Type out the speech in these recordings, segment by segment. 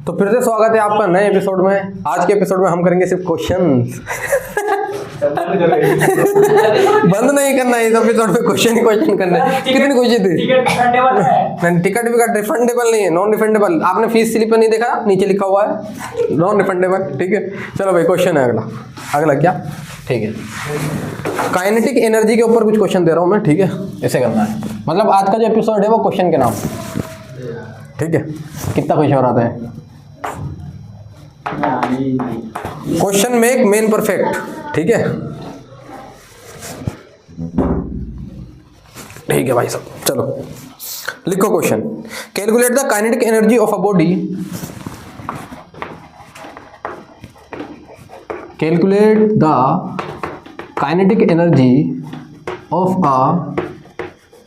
तो फिर से स्वागत है आपका नए एपिसोड में। आज के एपिसोड में हम करेंगे सिर्फ क्वेश्चंस। बंद नहीं करना है इस एपिसोड में, क्वेश्चन ही क्वेश्चन करना है। कितनी क्वेश्चन थी? टिकट विकट रिफंडेबल नहीं है, नॉन रिफंडेबल। आपने फीस स्लिप नहीं देखा, नीचे लिखा हुआ है नॉन रिफंडेबल। ठीक है, चलो भाई क्वेश्चन है अगला। अगला क्या? ठीक है, काइनेटिक एनर्जी के ऊपर कुछ क्वेश्चन दे रहा हूँ मैं। ठीक है, ऐसे करना है। मतलब आज का जो एपिसोड है वो क्वेश्चन के नाम। ठीक है, कितना क्वेश्चन हो रहा है? Question make main perfect. ठीक है, ठीक है भाई साहब, चलो लिखो question. Calculate the kinetic energy of a body. Calculate the kinetic energy of a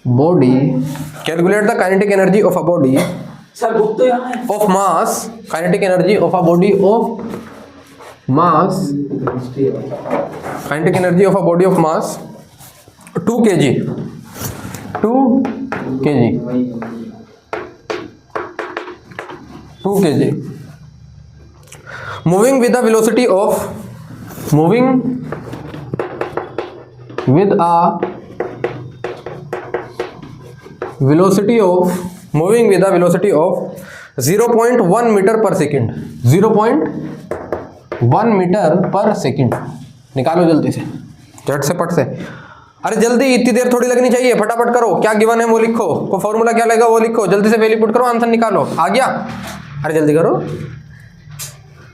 body. Calculate the kinetic energy of a body sir book तो यहाँ है। Of mass. Kinetic energy of a body of mass. Kinetic energy of a body of mass 2 kg। 2 kg। 2 kg। Moving with the velocity of. Moving with a velocity of. Moving with the velocity of 0.1 metre per second. 0.1 metre per second. निकालो जल्दी से, झट से पट से। अरे जल्दी, इतनी देर थोड़ी लगनी चाहिए, फटाफट करो। क्या गिवन है वो लिखो, को फॉर्मूला क्या लगेगा वो लिखो, जल्दी से वैल्यू पुट करो, आंसर निकालो। आ गया? अरे जल्दी करो।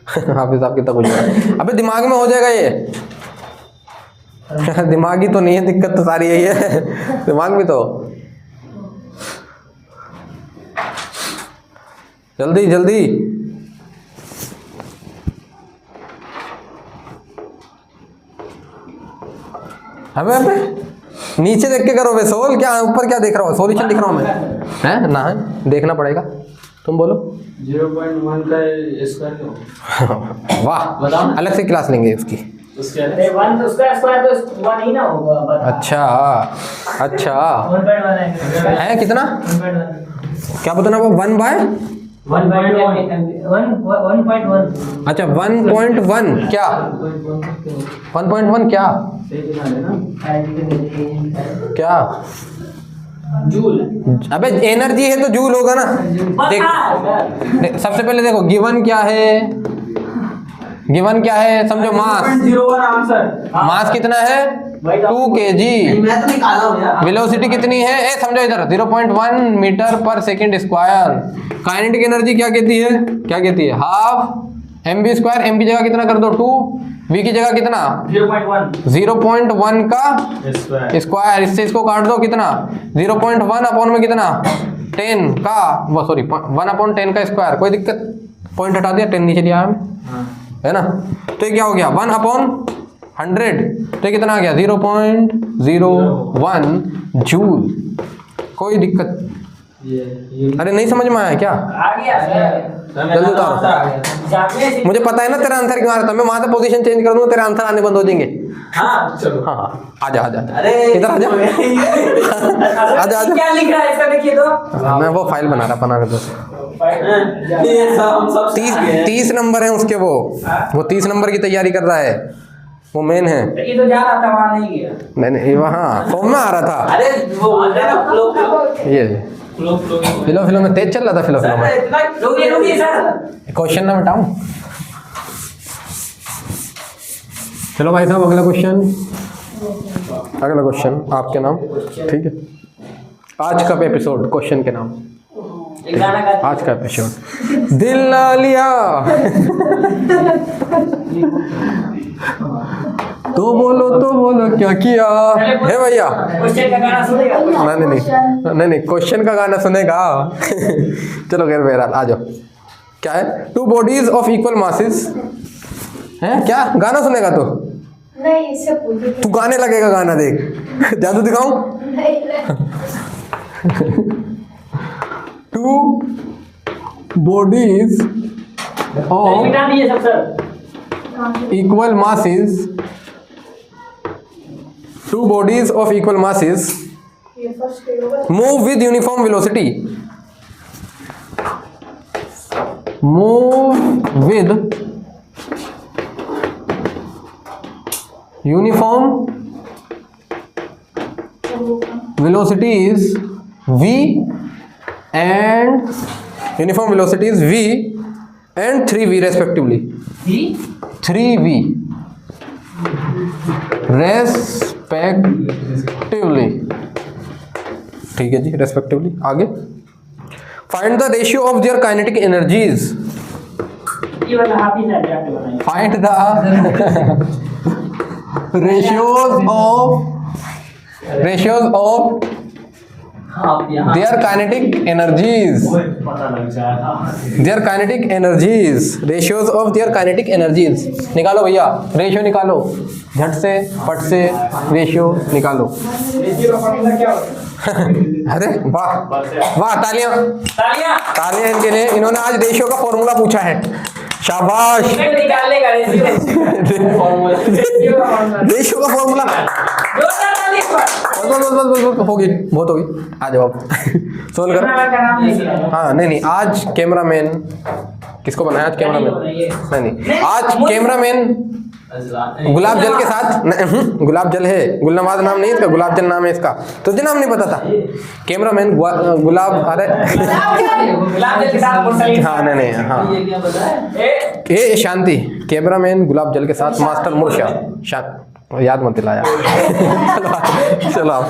हाफिज साहब कितना कुछ। अबे दिमाग में हो जाएगा ये। दिमागी तो नहीं है, दिक्कत तो सारी यही है। दिमाग में तो जल्दी जल्दी। अबे अबे नीचे देख के करो बे। सोल क्या ऊपर क्या देख रहा हो? सॉल्यूशन दिख रहा हूं मैं, है ना? है, देखना पड़ेगा। तुम बोलो। 0.1 का स्क्वायर। वाह, अलग से क्लास लेंगे उसकी। उसके वन उसका स्क्वायर तो 1 ही ना होगा। अच्छा अच्छा, 1.1 है कितना? 1.1 क्या बताना वो? 1/1। 1.1 अच्छा 1.1 क्या? 1.1 क्या? क्या? जूल। अबे एनर्जी है तो जूल होगा ना। देख, सबसे पहले देखो गिवन क्या है। गिवन क्या है समझो? मास। 0.01 आंसर। मास कितना है? 2 kg। मैं तो निकाला हूं यार। वेलोसिटी कितनी है? ए समझो इधर, 0.1 metre per second square. Kinetic energy क्या कहती है? क्या कहती है? Half mv square. mv जगह कितना कर दो? 2। v की जगह कितना? 0.1 का स्क्वायर। इससे इसको काट दो, कितना? 0.1 अपॉन में कितना? 10 का वो, सॉरी 1/10 का स्क्वायर। कोई दिक्कत? पॉइंट हटा दिया, 10 नीचे लिया हमें, है ना? तो ये क्या हो गया? 1/100। तो ये कितना आ गया? 0.01 जूल। कोई दिक्कत? अरे नहीं समझ में आया क्या? आ गया। जल्दी उतारो। मुझे पता है ना तेरा आंसर क्यों आ रहा था। मैं वहां से पोजीशन चेंज कर दूंगा, तेरे आंसर आने बंद हो जाएंगे। हाँ चलो। हाँ आजा आजा, अरे इधर आजा। आजा आजा। क्या लिख रहा है इसका देखिए तो। मैं वो फाइल बनाने दो। ये हम सब 30 नंबर है उसके। वो 30 नंबर की तैयारी कर रहा है, वो मेन है। ये तो जा रहा था, वहां नहीं गया। मैंने वहाँ फॉर्म में आ रहा था। अरे वो बोलते हैं ना फ्लो ये फिलो में तेज चल रहा था। फिलो में इतना रुकिए सर। क्वेश्चन ना मिटाऊं। चलो भाई साहब अगला क्वेश्चन। अगला क्वेश्चन आपके नाम। ठीक है, आज का एपिसोड क्वेश्चन के नाम। आज का एपिसोड दिल ना लिया तो बोलो क्या किया है भैया? क्वेश्चन का गाना सुनेगा? नहीं क्वेश्चन का गाना सुनेगा। चलो खैर बहरहाल आ जाओ। क्या है? 2 बॉडीज ऑफ इक्वल मासेस है क्या? गाना सुनेगा तो? नहीं, इससे पूछो। तू गाने लगेगा गाना, देख जादू दिखाऊं? नहीं 2 bodies of मिटा दीजिए सब sir. equal masses. 2 bodies of equal masses ये फर्स्ट होगा। move with uniform velocity. Move with uniform velocities v and uniform velocities v and 3v respectively. 3v respectively. ठीक है जी, respectively. आगे find the ratio of their kinetic energies. ये वाला हाफिज है आपने बनाया। Find the ratios of आप यहाँ their kinetic energies. पता लग जाएगा। Their kinetic energies. Ratios of their kinetic energies. निकालो भैया, रेशियो निकालो, झट से फट से रेशियो निकालो। रेशियो का फॉर्मूला क्या होता है? अरे वाह वाह, तालियां तालियां। तालियां इनके लिए, इन्होंने आज रेशियो का फॉर्मूला पूछा है, शाबाश। निकालने का रेशियो का फॉर्मूला। रेशियो का फॉर्मूला बस हो गई, बहुत होगी। आ जाओ आप सोल्व करो। हाँ नहीं, आज कैमरामैन किसको बनाया? आज कैमरामैन नहीं, आज कैमरामैन गुलाब जल के साथ गुलाब जल है, गुलनवाज नाम नहीं इसका, गुलाब जल नाम है इसका। तुझे नाम नहीं पता था? कैमरामैन गुलाब, अरे हाँ नहीं हाँ, ये क्या पता है? ए शांति, कैमरामैन गुलाब जल के साथ मास्टर मुर्शा याद मत दिलाया। चलो आप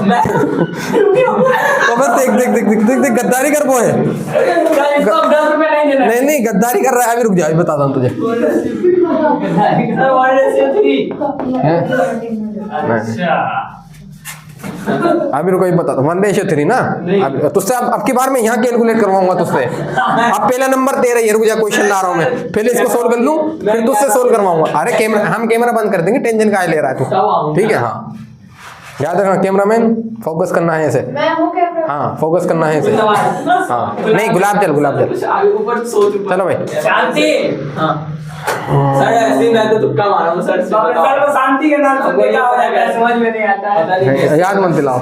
तो बस देख देख देख देख देख देख गद्दारी कर वो है। नहीं गद्दारी कर रहा है, अभी रुक जा, अभी बताता हूँ तुझे। हैं? अभी रुको, बताता हूँ। 1:3 ना, अब तुझसे अब की बार मैं यहाँ कैलकुलेट करवाऊंगा तुझसे। अब पहला नंबर तेरा ये, रुक जा, क्वेश्चन ला रहा हूँ मैं, पहले इसको सोल्व कर लूँ फिर तुझसे सोल्व करवाऊंगा। अरे कैमरा, हम कैमरा बंद कर देंगे, टेंशन का ले रहा है तू, ठीक है? हाँ याद रखना, कैमरामैन फोकस करना है ऐसे। मैं हूँ कैमरा। हाँ फोकस करना है ऐसे। हाँ नहीं, गुलाब जल आगे ऊपर सोच। चलो भाई। शांति। हाँ सर, ऐसे ही मैं तो तुक्का मारा हूँ सर। सर तो शांति के नाम से क्या हो रहा है समझ में नहीं आता है। पता नहीं याद मत दिलाओ।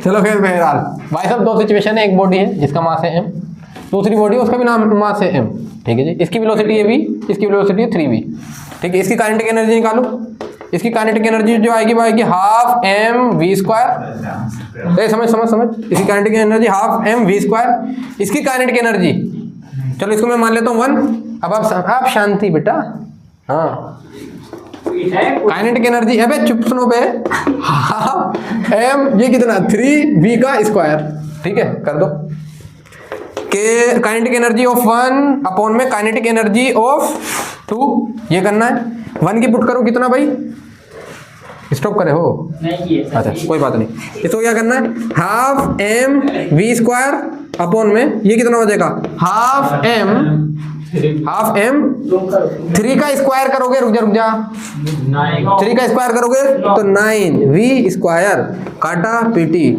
चलो फिर बहरहाल भाई साहब, दो सिचुएशन है, एक बॉडी है जिसका मास है m, दूसरी बॉडी है उसका भी नाम मास है m, ठीक है जी। इसकी वेलोसिटी है v, इसकी वेलोसिटी है 3v, ठीक है। इसकी काइनेटिक एनर्जी निकालो। इसकी काइनेटिक एनर्जी जो आएगी वो आएगी हाफ m v स्क्वायर। समझ समझ समझ, इसकी kinetic energy half m v square. इसकी काइनेटिक एनर्जी, चलो इसको मैं मान लेता हूँ 1। अब आप शांति बेटा। हाँ काइनेटिक एनर्जी, अबे चुप सुनो बे, हाफ m, ये कितना 3v का स्क्वायर, ठीक है कर दो। के काइनेटिक एनर्जी ऑफ 1 अपॉन में काइनेटिक एनर्जी ऑफ 2, ये करना है। 1 की पुट करो, कितना भाई? स्टॉप करे हो? नहीं किए। अच्छा कोई बात नहीं, इसको क्या करना है? Half m v square upon में ये कितना हो जाएगा? हाफ m 3 का स्क्वायर करोगे, रुक जा 3 का स्क्वायर करोगे तो 9v स्क्वायर, काटा पीटी,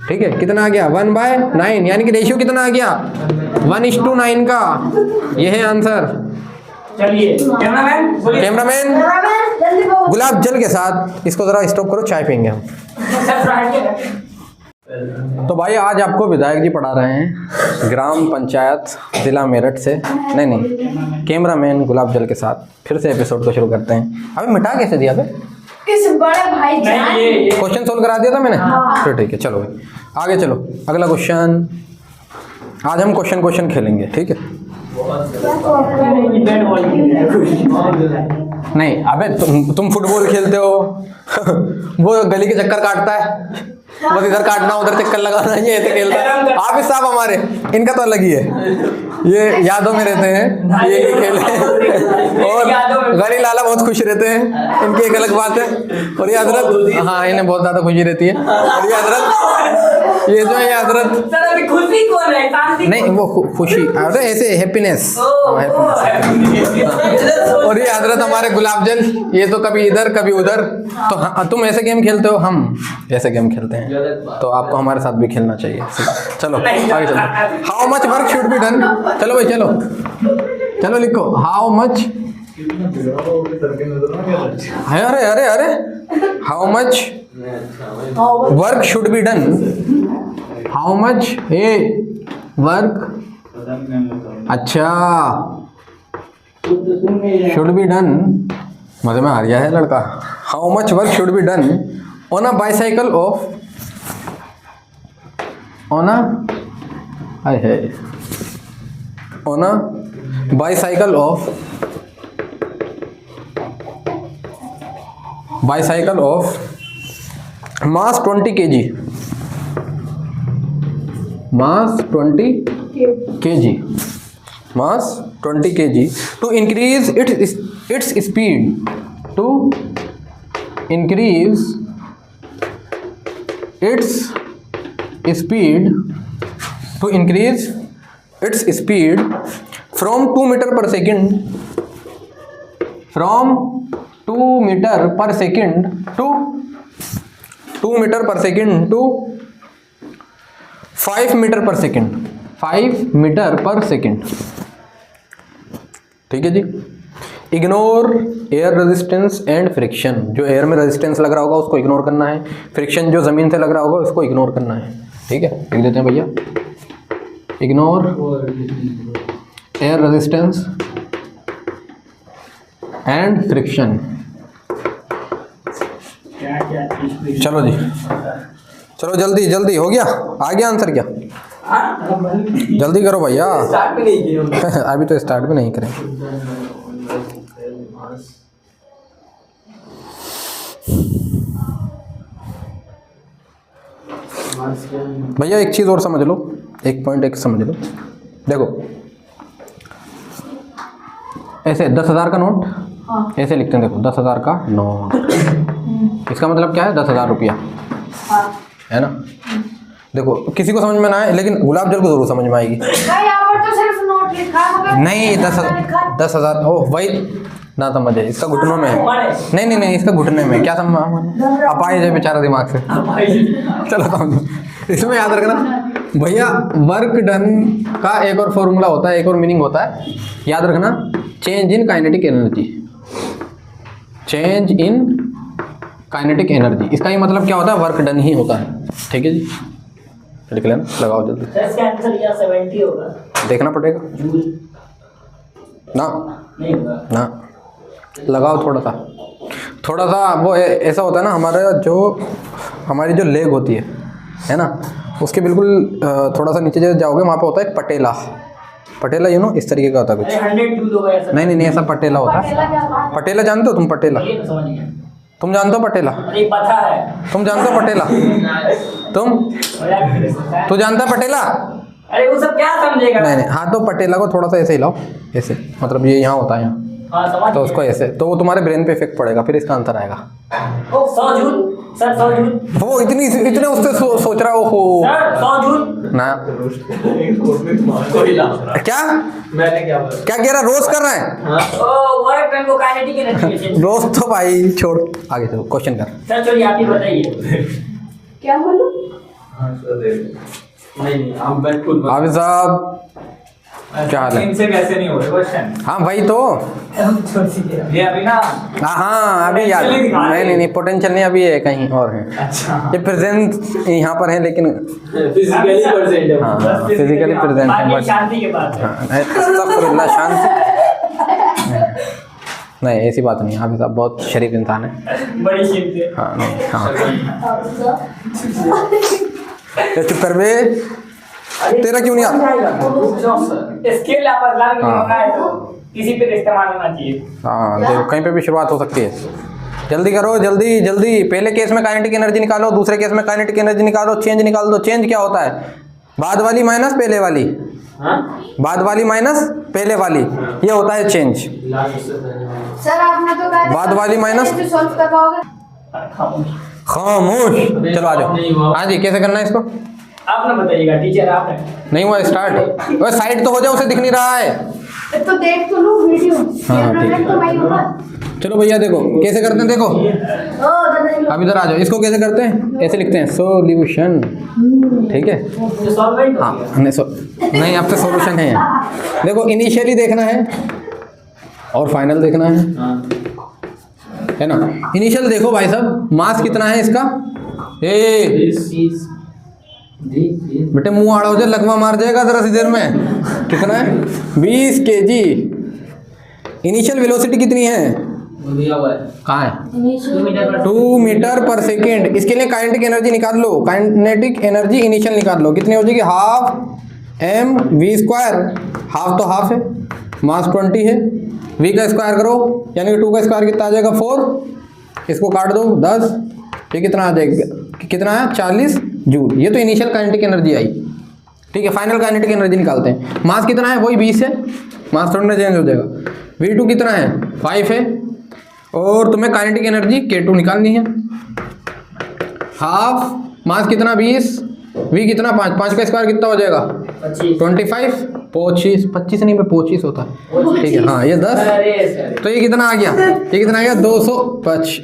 ठीक है। कितना आ गया? 1/9, यानी कि रेशियो कितना आ गया? 1:9 का। ये है आंसर। चलिए कैमरामैन जल्दी बोलो। गुलाब जल के साथ इसको जरा स्टॉप करो, चाय पियेंगे हम। तो भाई आज आपको विधायक जी पढ़ा रहे हैं, ग्राम पंचायत जिला मेरठ से। नहीं कैमरामैन गुलाब जल के साथ। फिर से एपिसोड को शुरू करते हैं। अबे मिटा कैसे दिया बे? किस बड़े भाई जान? क्वेश्चन सोल्व करा दिया था मैंने। फिर ठीक है, चलो भाई आगे चलो। अगला क्वेश्चन, आज हम क्वेश्चन खेलेंगे, ठीक है? नहीं अबे तुम फुटबॉल खेलते हो वो गली के चक्कर काटता है, बस इधर काटना उधर चक्कर लगाना, ये ऐसे खेलता है। हाफिज साहब हमारे, इनका तो अलग ही है, ये यादों में रहते हैं, ये खेले। और गली लाला बहुत खुश रहते हैं, इनकी एक अलग बात है। और ये हजरत, हाँ इन्हें बहुत ज्यादा खुशी रहती है। और ये हजरत, ये जो है ये हजरत, खुशी कौन है? शांति नहीं वो खुशी, अरे ऐसे हैप्पीनेस। और ये हजरत हमारे गुलाब जल, ये तो कभी इधर कभी उधर। तो तुम ऐसे गेम खेलते हो, हम ऐसे गेम खेलते हैं, तो आपको हमारे साथ भी खेलना चाहिए। चलो आगे चलो। How much work should be done? चलो भाई चलो लिखो, हाउ मच, अरे how much work should be done, how much work अच्छा, शुड बी डन, मजे में आ गया है लड़का। How much work should be done on a bicycle of, on a on a bicycle of mass 20 kg, mass 20 kg, mass 20 kg to increase its speed, to increase its speed, to increase its speed from 2 meter per second, from 2 meter per second to 2 meter per second to 5 meter per second, 5 meter per second। ठीक है जी। Ignore air resistance and friction, जो air में resistance लग रहा होगा उसको ignore करना है, फ्रिक्शन जो ज़मीन से लग रहा होगा उसको इग्नोर करना है। ठीक है, लिख देते हैं भैया, ignore air resistance and friction. चलो जी, चलो जल्दी जल्दी, हो गया, आ गया आंसर क्या? जल्दी करो भैया। स्टार्ट भी नहीं किया अभी तो स्टार्ट भी नहीं करें। भैया एक चीज़ और समझ लो, एक पॉइंट एक समझ लो। देखो ऐसे 10,000 का नोट ऐसे लिखते हैं, देखो 10,000 का नोट, इसका मतलब क्या है? 10,000 रुपया, है ना। देखो किसी को समझ में ना आए, लेकिन गुलाब जल को जरूर समझ में आएगी। भाई यहाँ पर तो सिर्फ नोट लिखा है, मगर नहीं, 10,000 ओ वही ना समझे, इसका घुटनों में है। नहीं नहीं नहीं, इसका घुटने में क्या समझ अपाहिज है बेचारा दिमाग से। चलो समझो, इसमें याद रखना भैया, वर्क डन का एक और फॉर्मूला होता है, एक और मीनिंग होता है, याद रखना, change in kinetic energy, change in kinetic energy. इसका ये मतलब क्या होता है? वर्क डन ही होता है। ठीक है जी, लिख लेना, लगाओ जल्दी। इसका आंसर क्या 70 होगा? देखना पड़ेगा ना, नहीं होगा ना, लगाओ थोड़ा सा। वो ऐसा होता है ना, हमारी जो लेग होती है ना, उसके बिल्कुल थोड़ा सा नीचे जाओगे, वहाँ पे होता है एक पटेला, यू नो, इस तरीके का होता है कुछ। 102 होगा ऐसा। नहीं, ऐसा पटेला होता है। पटेला जानते हो तुम? पटेला ये तो समझ गया। तुम जानते हो? पटेला अरे पता है। तुम जानते हो? पटेला तू जानता है पटेला? अरे वो सब क्या समझेगा? नहीं, हाँ, तो पटेला को थोड़ा सा ऐसे हिलाओ, ऐसे, मतलब ये यहाँ होता है यहाँ, हाँ समझ तो उसको ऐसे, तो वो तुम्हारे ब्रेन पे इफेक्ट पड़ेगा, फिर इसका आंसर आएगा। ओ 100 झूठ सर, 100 झूठ वो इतने उससे सोच रहा हो सर, 100 झूठ ना। कोई ला क्या मैंने क्या बोला? क्या कह रहा? रोज कर रहा है? ओ वर्क डन को काइनेटिक एनर्जी। रोज तो भाई छोड़, आगे चलो, क्वेश्चन कर। सर चलिए आप ही बताइए। क्या बोलूं? नहीं हम बिल्कुल हाफिज साहब क्या हाल है? इनसे कैसे नहीं हो रहे क्वेश्चन? हाँ भाई, तो ये अभी ना, हाँ अभी याद, नहीं, पोटेंशियल नहीं, अभी ये कहीं और है। अच्छा ये प्रेजेंट यहाँ पर है, लेकिन फिजिकली प्रेजेंट है। हाँ फिजिकली प्रेजेंट है, बाकी बट शांति के बाद अस्तगफिरुल्लाह, शांति नहीं, ऐसी बात नहीं। हाफिज साहब बहुत शरीफ इंसान है। बड़ी शिफ्ट है। हाँ नहीं, हाँ तो चुप कर बे, तेरा क्यों नहीं आता? स्किल आप अल्लाह ने हाँ। बनाया है, तो किसी पे इस्तेमाल होना चाहिए। हाँ देखो, कहीं पे भी शुरुआत हो सकती है। जल्दी करो, जल्दी जल्दी। पहले केस में काइनेटिक एनर्जी निकालो, दूसरे केस में काइनेटिक एनर्जी निकालो, चेंज निकाल दो। चेंज क्या होता है? बाद वाली माइनस पहले वाली, बाद वाली माइनस पहले वाली, ये होता है चेंज। सर आपने तो कहा था बाद वाली माइनस कैसे सॉल्व कर पाओगे? खामोश। चलो आ जाओ। हाँ जी, कैसे करना है इसको? आप ना बताइएगा, टीचर आप हैं। नहीं हुआ स्टार्ट, वह साइड तो हो जाओ, उसे दिख नहीं रहा है। तो देख तो लो वीडियो। हाँ, ठीक है। तो वही होगा। चलो भैया देखो कैसे करते हैं, देखो ओ दादा अब इधर आ जाओ। इसको कैसे करते हैं? ऐसे लिखते हैं, सोल्यूशन। ठीक है, जो सॉल्वेंट हाँ नहीं, अब तो सोल्यूशन है। देखो इनिशियली देखना है और फाइनल देखना है ना। इनिशियल देखो भाई साहब, मास कितना है इसका? बेटे मुंह आड़ा हो जाए, लगवा मार जाएगा जरा सी देर में। कितना है 20 kg। इनिशियल वेलोसिटी कितनी है? दिया हुआ है। कहाँ है? 2 2 मीटर पर सेकेंड। इसके लिए काइनेटिक एनर्जी निकाल लो। काइनेटिक एनर्जी इनिशियल निकाल लो, कितनी हो जाएगी? Half M V square. Half तो हाफ है, मास 20 है, वी का स्क्वायर करो यानी कि 2 का स्क्वायर कितना आ जाएगा? 4। इसको काट दो 10, ये कितना आ जाएगा? कितना है? 40 जूल। ये तो इनिशियल काइनेटिक एनर्जी आई, ठीक है। फाइनल काइनेटिक एनर्जी निकालते हैं। मास कितना है? वही 20 है, मास थोड़ा ना चेंज हो जाएगा। V2 कितना है? 5 है। और तुम्हें काइनेटिक एनर्जी K2 निकालनी है। हाफ मास कितना? 20, V कितना? 5। 5 का स्क्वायर कितना हो जाएगा? 25। 25 नहीं, 25 होता है, ठीक है। हाँ ये 10, तो ये कितना आ गया? ये कितना आ गया? 250,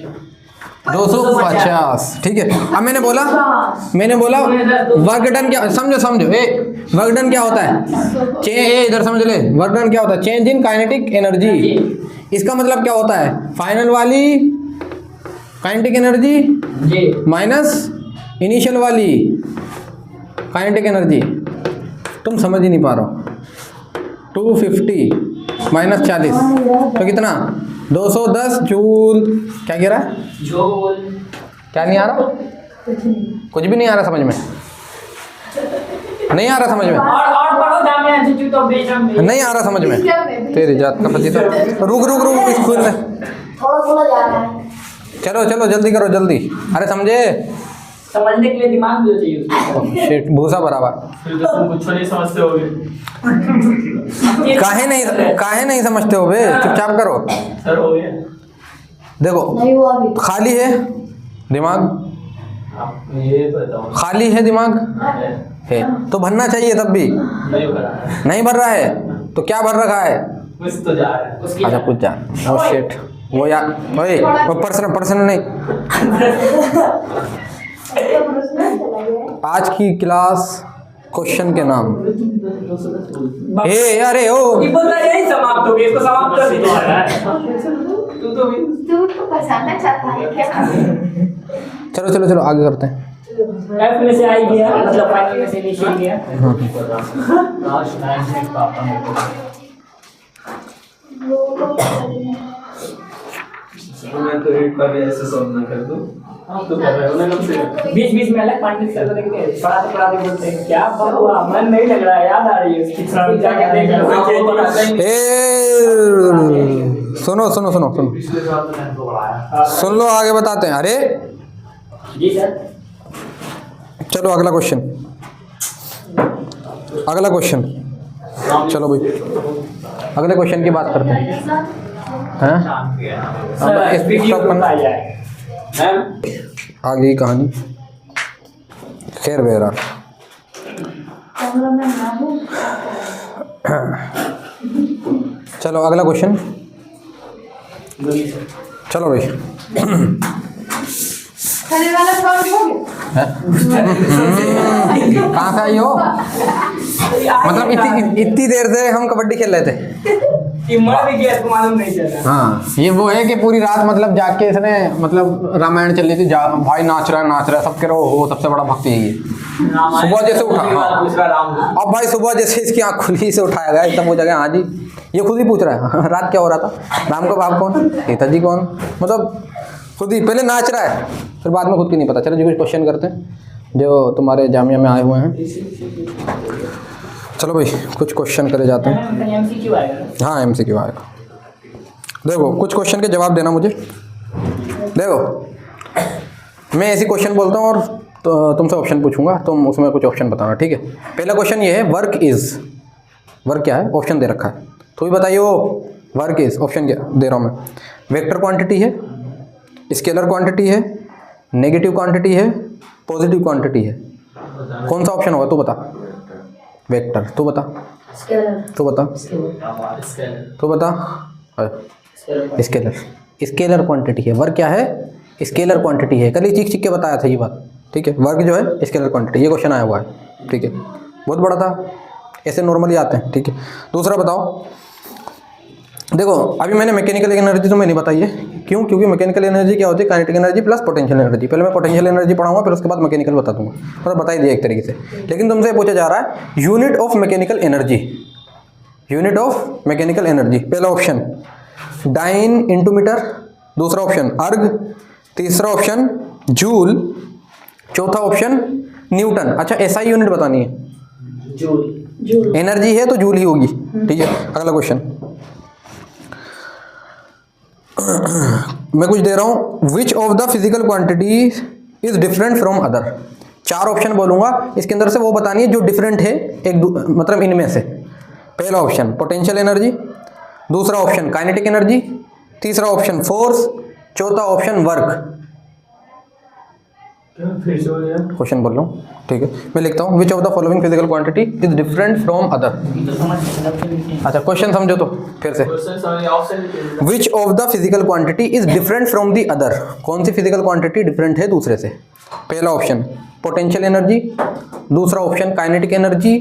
ठीक है। अब मैंने बोला वर्क डन क्या, समझो वर्क डन क्या होता है? इधर समझ ले, वर्क डन क्या होता है? Change in kinetic energy. इसका मतलब क्या होता है? फाइनल वाली काइनेटिक एनर्जी माइनस इनिशियल वाली काइनेटिक एनर्जी। तुम समझ ही नहीं पा रहे हो। 250 माइनस 40 तो कितना? 210 जूल। क्या कह रहा है? जूल। क्या नहीं आ रहा? कुछ भी नहीं आ रहा समझ में? नहीं आ रहा समझ में? और पढ़ो दामिया जी तो बेचम में। नहीं आ रहा समझ में? तेरी जात का पति तो रुक स्कूल में थोड़ा जा रहा है। चलो जल्दी करो जल्दी। अरे समझे? समझने के लिए दिमाग भी चाहिए। शिट, भूसा बराबर। फिर तो तुम कुछ नहीं समझते होगे। काहे नहीं समझते हो बे? चुपचाप करो। सर हो गया। देखो नहीं हुआ अभी। खाली है दिमाग, आप ये बताओ। खाली है दिमाग है तो भरना चाहिए तब भी नहीं भरा है। नहीं भर रहा है तो क्या भर रखा है? कुछ तो जा रहा है। अच्छा कुछ जा। ओ शिट, वो यार ओए वो पर्सनल नहीं। आज की क्लास क्वेश्चन के नाम अरे ओ ये बोलता है यही समाप्त हो गया, इसको समाप्त कर दीजिए। तू तो भी तू तो फंसाना चाहता है क्या? चलो आगे करते हैं। एफ में से आई गया, मतलब फाइनल में से इनिशियल गया। पापा मेरे को मैं तो रेट पर ऐसे सॉल्व ना कर दूं। आप तो कर रहे हो ना कब से? बीच में अलग पंडित सर को देखते हैं, पढ़ाते बोलते हैं क्या हुआ, मन नहीं लग रहा है, याद आ रही है उसकी। जाके देख लो। सुनो पिछले साल तो मैंने तो पढ़ाया। सुन लो, आगे बताते हैं। अरे जी सर। चलो अगला क्वेश्चन चलो भाई अगले क्वेश्चन की बात करते हैं। हैं? सर अब इस वीडियो सब आ जाए। मैम आगे की कहानी खैर बेरा। कैमरामैन ना हो। चलो अगला क्वेश्चन। चलो भाई खाने वाला काम हो गया। कहाँ से आई हो? मतलब इतनी देर से हम कबड्डी खेल रहे थे। ये मर भी गया, इसको मालूम नहीं चला। हाँ ये वो है कि पूरी रात मतलब जाके इसने मतलब रामायण चल रही थी, भाई नाच रहा है सब कह रहे हो, सबसे बड़ा भक्ति यही है। सुबह जैसे उठा, हाँ। अब भाई सुबह जैसे इसकी आँख खुली से उठाया गया तब वो जगह, हाँ जी ये खुद ही पूछ रहा है रात क्या हो रहा था, राम का बाप कौन, सीता जी कौन, मतलब खुद ही पहले नाच रहा है फिर बाद में खुद की नहीं पता। चलो जी कुछ क्वेश्चन करते हैं जो तुम्हारे जामिया में आए हुए हैं। चलो भाई कुछ क्वेश्चन करे जाते हैं। एमसीक्यू आएगा। हाँ एमसीक्यू आएगा। देखो कुछ क्वेश्चन के जवाब देना मुझे। देखो मैं ऐसी क्वेश्चन बोलता हूँ और तो तुमसे ऑप्शन पूछूंगा, तुम उसमें कुछ ऑप्शन बताना, ठीक है। पहला क्वेश्चन ये है, वर्क इज, वर्क क्या है, ऑप्शन दे रखा है तो भी बताइए वो वर्क इज, ऑप्शन क्या दे रहा हूँ मैं। वेक्टर क्वांटिटी है, स्केलर क्वांटिटी है, नेगेटिव क्वांटिटी है, पॉजिटिव क्वांटिटी है, कौन सा ऑप्शन होगा तू बता। वेक्टर, तू बता। स्केलर, स्केलर क्वांटिटी है। वर्क क्या है, स्केलर क्वांटिटी है। कल ही चीख के बताया था ये बात, ठीक है। वर्क जो है स्केलर क्वांटिटी, ये क्वेश्चन आया हुआ है, ठीक है। बहुत बड़ा था, ऐसे नॉर्मली आते हैं, ठीक है। दूसरा बताओ, देखो अभी मैंने मैकेनिकल एनर्जी तुम्हें नहीं बताई है, क्यों? क्योंकि मैकेनिकल एनर्जी क्या होती है, kinetic energy plus potential energy. पहले मैं पोटेंशियल एनर्जी पढ़ाऊंगा फिर उसके बाद मैकेनिकल बता दूंगा, मतलब बता ही दिया एक तरीके से। लेकिन तुमसे पूछा जा रहा है unit of mechanical energy, unit of mechanical energy. पहला ऑप्शन डाइन इंटू मीटर, दूसरा ऑप्शन अर्ग, तीसरा ऑप्शन जूल, चौथा ऑप्शन न्यूटन। अच्छा SI यूनिट बतानी है, जूल। एनर्जी है तो जूल ही होगी। ठीक है, अगला क्वेश्चन मैं कुछ दे रहा हूं। Which of the physical quantity is different from other. 4 option बोलूंगा, इसके अंदर से वो बतानी है जो डिफरेंट है मतलब इनमें से। पहला ऑप्शन पोटेंशियल एनर्जी, दूसरा ऑप्शन काइनेटिक एनर्जी, तीसरा ऑप्शन फोर्स, चौथा ऑप्शन वर्क। फिर से बोलिए। क्वेश्चन बोल रहा हूँ, ठीक है, मैं लिखता हूँ। Which of the following physical quantity is different from other. अच्छा क्वेश्चन समझो तो फिर से। Question sorry option which of the physical quantity is different from the other. कौन सी फिजिकल क्वांटिटी डिफरेंट है दूसरे से। पहला ऑप्शन पोटेंशियल एनर्जी, दूसरा ऑप्शन काइनेटिक एनर्जी,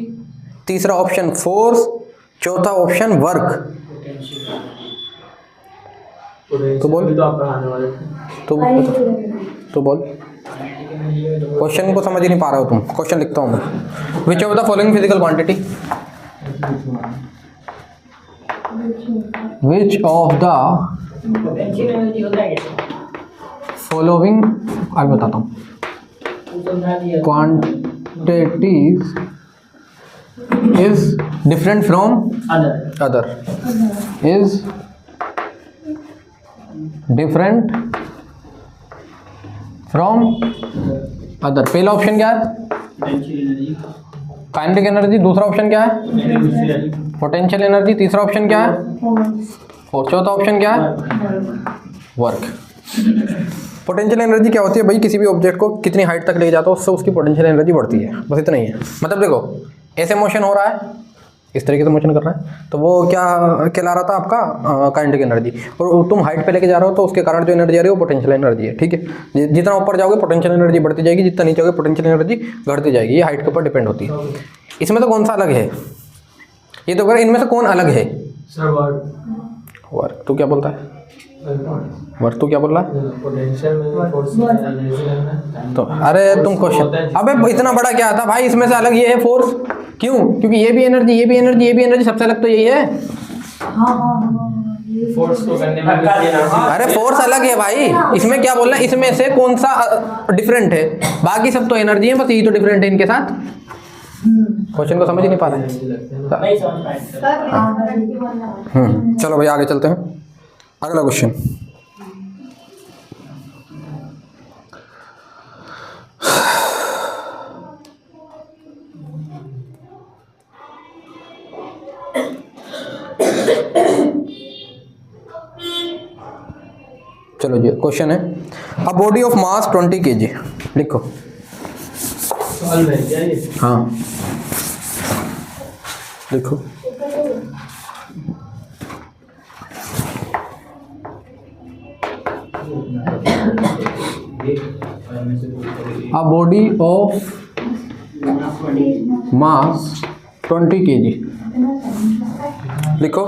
तीसरा ऑप्शन फोर्स, चौथा ऑप्शन वर्क। तो बोल। तो आप पढ़ाने वाले थे। तो बोल, क्वेश्चन को समझ ही नहीं पा रहे हो तुम। क्वेश्चन लिखता हूँ मैं। Which of the following physical quantity, which of the potential energy होता है क्या? फॉलोइंग, आगे बताता हूँ, समझा दिया। quantities is different from other. is different from other। पहला ऑप्शन क्या है, पोटेंशियल एनर्जी। काइनेटिक एनर्जी, दूसरा ऑप्शन क्या है पोटेंशियल एनर्जी, तीसरा ऑप्शन क्या है और चौथा ऑप्शन क्या है वर्क। पोटेंशियल एनर्जी क्या होती है भाई, किसी भी ऑब्जेक्ट को कितनी हाइट तक ले जाता है उससे उसकी पोटेंशियल एनर्जी बढ़ती है, बस इतना ही है। मतलब देखो ऐसे मोशन हो रहा है, इस तरीके से मोशन कर रहा है, तो वो क्या कहला रहा था आपका काइनेटिक एनर्जी। और तुम हाइट पे लेके जा रहे हो तो उसके कारण जो एनर्जी आ रही है वो पोटेंशियल एनर्जी है। ठीक है, जितना ऊपर जाओगे पोटेंशियल एनर्जी बढ़ती जाएगी, जितना नीचे जाओगे पोटेंशियल एनर्जी घटती जाएगी। ये हाइट के ऊपर डिपेंड होती है। इसमें तो कौन सा अलग है, ये तो अगर इनमें से कौन अलग है। Sir work. तू क्या बोलता है वर्क, तू क्या बोल रहा है। पोटेंशियल में फोर्स एनर्जी लगना। तो अरे तुम क्वेश्चन, अबे इतना बड़ा क्या था भाई, इसमें से अलग ये है फोर्स। क्यों, क्योंकि ये भी एनर्जी, ये भी एनर्जी, ये भी एनर्जी, सबसे अलग तो यही है। फोर्स को करने में भी अरे फोर्स अलग है भाई, इसमें क्या बोलना है, इसमें से कौन सा डिफरेंट है। बाकी सब तो एनर्जी है, बस यही तो डिफरेंट है इनके साथ। क्वेश्चन को समझ ही नहीं पा रहे। नहीं समझ पाए। चलो भाई आगे चलते हैं। अगला क्वेश्चन, चलो जी क्वेश्चन है, अ बॉडी ऑफ मास 20 kg। लिखो। सॉल्व है क्या ये? हाँ लिखो। A body of mass 20 kg। लिखो।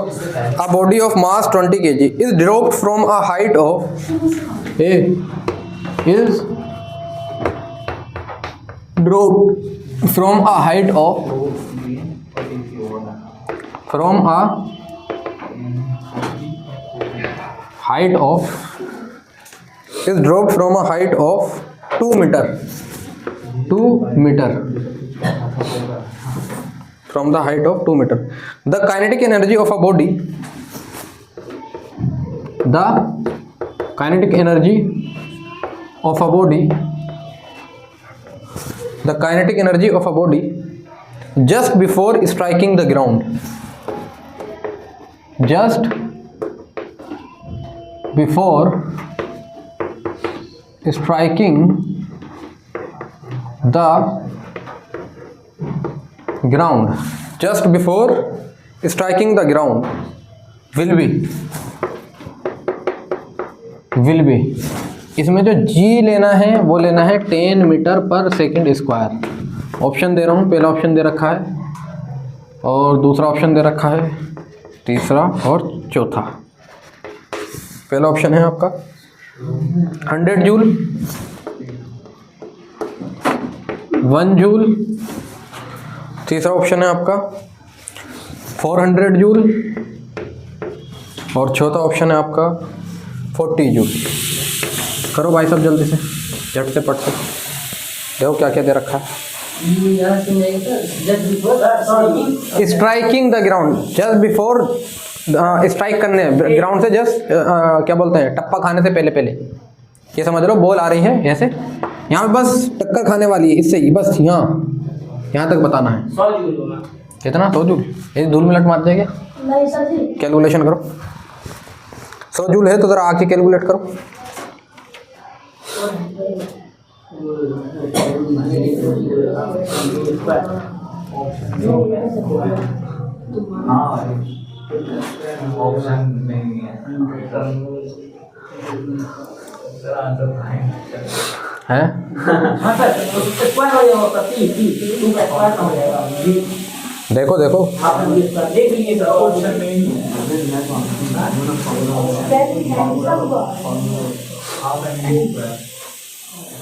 A body of mass 20 kg is dropped from a height of is dropped from a height of is dropped from a height of 2 meter from the height of 2 meter. The kinetic energy of a body, just before striking the ground, will be इसमें जो जी लेना है वो लेना है 10 metre पर second square. Option दे रहा हूँ, पहला ऑप्शन दे रखा है और दूसरा ऑप्शन दे रखा है, तीसरा और चौथा। पहला ऑप्शन है आपका 100 जूल, 1 जूल, तीसरा ऑप्शन है आपका 400 जूल, और चौथा ऑप्शन है आपका 40 जूल। करो भाई साहब जल्दी से, झट से पट से। देखो क्या क्या दे रखा है। Striking the ground just before, strike करने ग्राउंड से जस्ट क्या बोलते हैं, टप्पा खाने से पहले पहले, ये समझ लो बॉल आ रही है ऐसे, यहाँ पे बस टक्कर खाने वाली है इससे ही, बस यहाँ तक बताना है। 100 जूल होगा। कितना? 100 जूल? ये धूल में लट मार देगा। नहीं सर जी। कैलकुलेशन करो। 100 जूल है तो ज़रा आके कैलकुलेट करो। ऑप्शन नहीं है। हैं? हाँ सर, स्क्वायर हो जाएगा आपका 2 का स्क्वायर हो जाएगा। देखो देखो, आपने देख लिए सर, ऑप्शन नहीं है।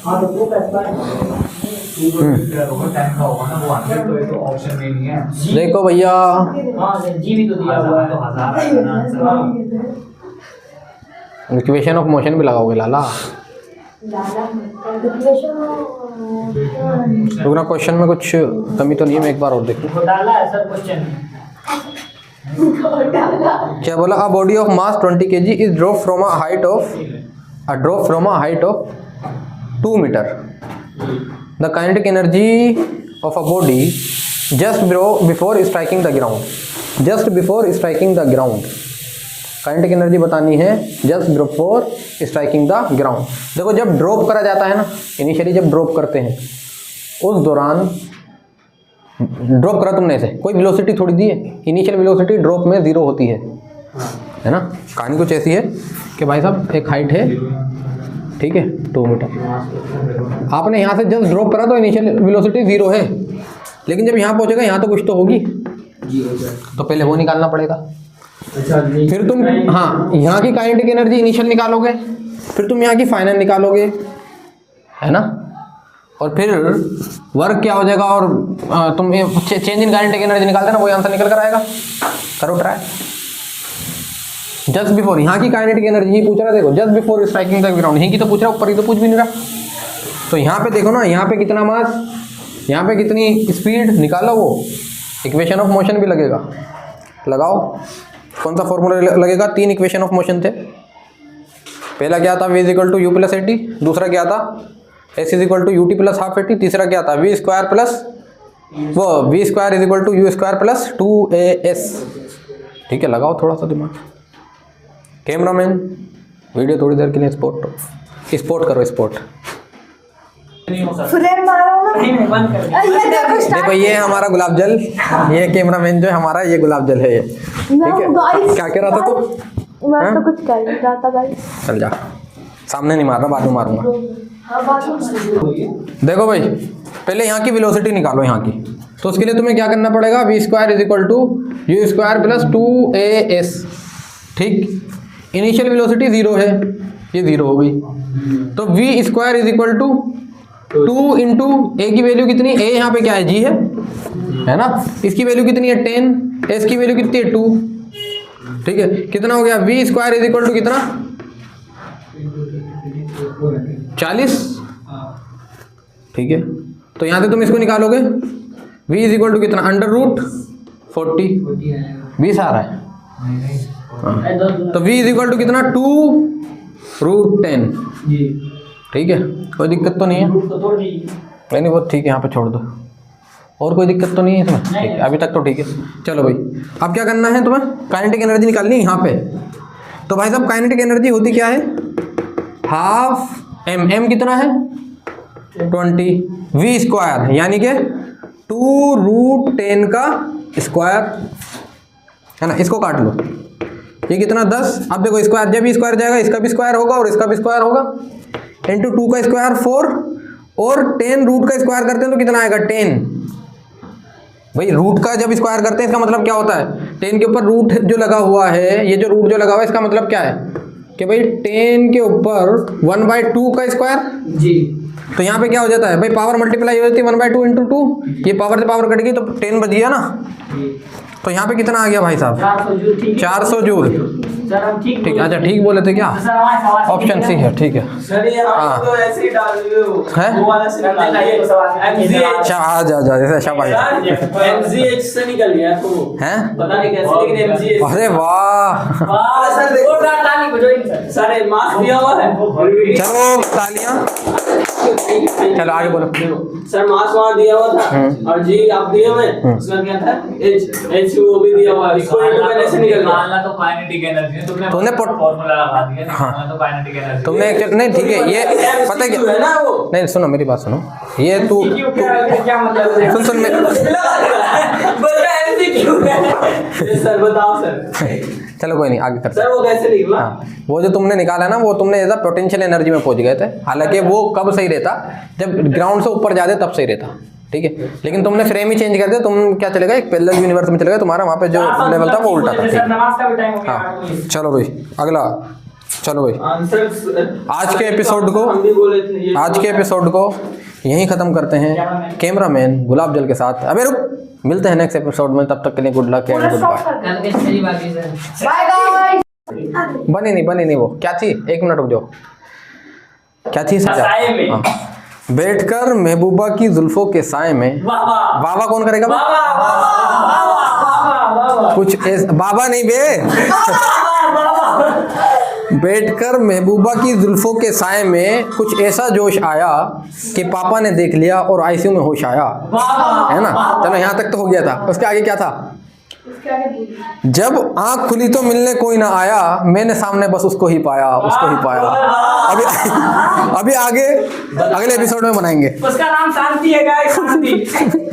हाँ तो 2 का स्क्वायर ऑप्शन में नहीं है। देखो भैया, हाँ सर, जी भी तो दिया हुआ है। इक्वेशन ऑफ मोशन भी लगाओगे लाला। रुकना, क्वेश्चन में कुछ कमी तो नहीं है, मैं एक बार और देखूं। वो डाला है सर क्वेश्चन में। क्या बोला? A body of mass 20 kg is drop from a height of 2 metre. The kinetic energy of a body just before striking the ground. Kinetic energy बतानी है just before striking the ground. देखो जब drop करा जाता है ना, initially जब drop करते हैं उस दौरान, ड्रॉप करा तुमने ऐसे, कोई वेलोसिटी थोड़ी दी है, इनिशियल वेलोसिटी ड्रॉप में 0 होती है ना। कहानी कुछ ऐसी है कि भाई साहब एक हाइट है, ठीक है 2 मीटर, आपने यहाँ से जस्ट ड्रॉप करा तो इनिशियल वेलोसिटी 0 है, लेकिन जब यहाँ पहुँचेगा यहाँ तो कुछ तो होगी, तो पहले वो निकालना पड़ेगा। फिर तुम हाँ यहाँ की काइनेटिक एनर्जी इनिशियल निकालोगे, फिर तुम यहाँ की फाइनल निकालोगे, है ना, और फिर वर्क क्या हो जाएगा, और तुम चेंज इन काइनेटिक एनर्जी निकालते ना, वही आंसर निकल कर आएगा। करो ट्राई। जस्ट बिफोर, यहाँ की काइनेटिक एनर्जी ही पूछ रहा है, देखो just before striking the ground, यहीं की तो पूछ रहा है, ऊपर ही तो पूछ भी नहीं रहा। तो यहाँ पे देखो ना, यहाँ पे कितना मास, यहाँ पे कितनी स्पीड, निकालो वो इक्वेशन ऑफ मोशन भी लगेगा। लगाओ, कौन सा फॉर्मूला लगेगा? 3 इक्वेशन ऑफ मोशन थे। पहला क्या था? v = u + at। दूसरा क्या था? s = ut + ½ at। तीसरा क्या था? v² = u² + 2as। ठीक है, लगाओ थोड़ा सा दिमाग। कैमरामैन वीडियो थोड़ी देर के लिए स्पॉट करो। फ्रेम मारो ना। नहीं बंद कर दे। ये देखो देखो ये हमारा गुलाब जल, ये कैमरामैन जो है हमारा, ये गुलाब जल है ये, ठीक है। क्या कह रहा था तू? मैं तो कुछ कर नहीं रहा था भाई। चल जा, सामने नहीं मार रहा, बाद में मारूंगा। हाँ बात में। देखो भाई, पहले यहाँ की वेलोसिटी निकालो यहाँ की, तो उसके लिए तुम्हें क्या करना पड़ेगा? v² = u² + 2as। ठीक, इनिशियल वेलोसिटी 0 है, ये 0 हो गई, तो v² = 2 × a की वैल्यू कितनी? a यहाँ पे क्या है? g है ना, इसकी वैल्यू कितनी है? 10, s की वैल्यू कितनी है? 2। ठीक है, कितना हो गया? v² = कितना? 40। ठीक है, तो यहाँ से तुम इसको निकालोगे, v = कितना? √40। 20 आ रहा है, हाँ। तो v = कितना? 2√10। ठीक है, कोई दिक्कत तो नहीं है? नहीं वो ठीक है, यहाँ पे छोड़ दो। और कोई दिक्कत तो नहीं है इसमें? ठीक है, अभी तक तो ठीक है। चलो भाई, अब क्या करना है तुम्हें? काइनेटिक एनर्जी निकालनी है यहाँ पे। तो भाई साहब काइनेटिक एनर्जी होती क्या है? ½ m कितना है? 20, v², यानी कि 2√10 का स्क्वायर, है ना। इसको काट लो, ये कितना? 10। अब देखो स्क्वायर, जब स्क्वायर जाएगा इसका भी स्क्वायर होगा और इसका भी स्क्वायर होगा, इंटू 2 का स्क्वायर 4, और 10 रूट का स्क्वायर करते हैं तो कितना आएगा? 10। भाई रूट का जब स्क्वायर करते हैं इसका मतलब क्या होता है? 10 के ऊपर रूट जो लगा हुआ है, ये जो रूट जो लगा हुआ है इसका मतलब क्या है कि भाई 10 के ऊपर 1/2 का स्क्वायर, जी, तो यहाँ पे क्या हो जाता है भाई, पावर मल्टीप्लाई हो जाती है 1/2 × 2, ये पावर से पावर कट गई तो 10 बच गया ना। तो यहाँ पे कितना आ गया भाई साहब, 400 जूल, ठीक है 400 जूल। सर हम ठीक ठीक, अच्छा ठीक बोले थे क्या, सर हमारे सवाल ऑप्शन सी है, ठीक है। सर ये हाँ। आप तो ऐसे ही डाल रहे हो, हैं? वो वाला से निकाल दिए। MGH अच्छा आ जा जैसे अच्छा भाई MGH से निकल गया तो हैं, पता नहीं कैसे, लेकिन MGH। अरे वाह, वाह सर देखो। और ताली बजाइए सर। सर मार्क्स दिया हुआ है। चलो तालियां, चलो आगे बोलो। सर मार्क्स वहाँ दिया हुआ था और जी आप दिए हुए, उसका क्या था, H वो भी दिया हुआ है, इसको इंटू करने से निकल गया। मानना तो काइनेटिक एनर्जी है, तुमने पोट- फार्मूला लगा दिया, हाँ। मानना तो काइनेटिक एनर्जी तुमने एक्चुअली नहीं, ठीक है ये पता है MCQ है क्या, ना वो। नहीं सुनो मेरी बात सुनो, ये तू क्या मतलब है? सुन मेरे बोल रहा है MCQ है। सर बताओ सर। चलो कोई नहीं आगे करते हैं। सर वो कैसे निकला? हाँ, वो जो तुमने निकाला ना वो तुमने ऐसा पोटेंशियल एनर्जी में पहुंच गए थे, हालांकि वो कब सही रहता, जब ग्राउंड से ऊपर जाते तब सही रहता, ठीक है। लेकिन तुमने फ्रेम ही चेंज कर दिया, तुम क्या चले गए एक पैरेलल यूनिवर्स में चले गए, तुम्हारा वहाँ पे जो लेवल था वो उल्टा था, ठीक सर है। नमाज का भी टाइम हो गया। हाँ चलो भाई अगला, चलो भाई आंसर आज के एपिसोड को, हम भी बोले थे ये। आज के एपिसोड को यहीं खत्म करते हैं कैमरामैन गुलाब जल के साथ। अबे रुक, मिलते हैं नेक्स्ट एपिसोड में, तब तक के लिए good luck and goodbye. कल के सही बात है सर। Bye guys. बनी नहीं वो क्या थी, एक मिनट रुक जाओ, क्या थी सजा, साए में। हाँ। बैठकर महबूबा की जुल्फों के साए में, वाह वाह बाबा कौन करेगा, वाह वाह वाह वाह वाह। कुछ ऐसा, बाबा नहीं बे, बैठकर महबूबा की जुल्फों के साए में कुछ ऐसा जोश आया कि पापा ने देख लिया और आईसीयू में होश आया, है ना। चलो यहाँ तक तो हो गया था, उसके आगे क्या था, उसके आगे बोलिए। जब आंख खुली तो मिलने कोई ना आया, मैंने सामने बस उसको ही पाया, उसको ही पाया। अभी अभी आगे अगले एपिसोड में बनाएंगे। उसका नाम शांति है गाइस, शांति।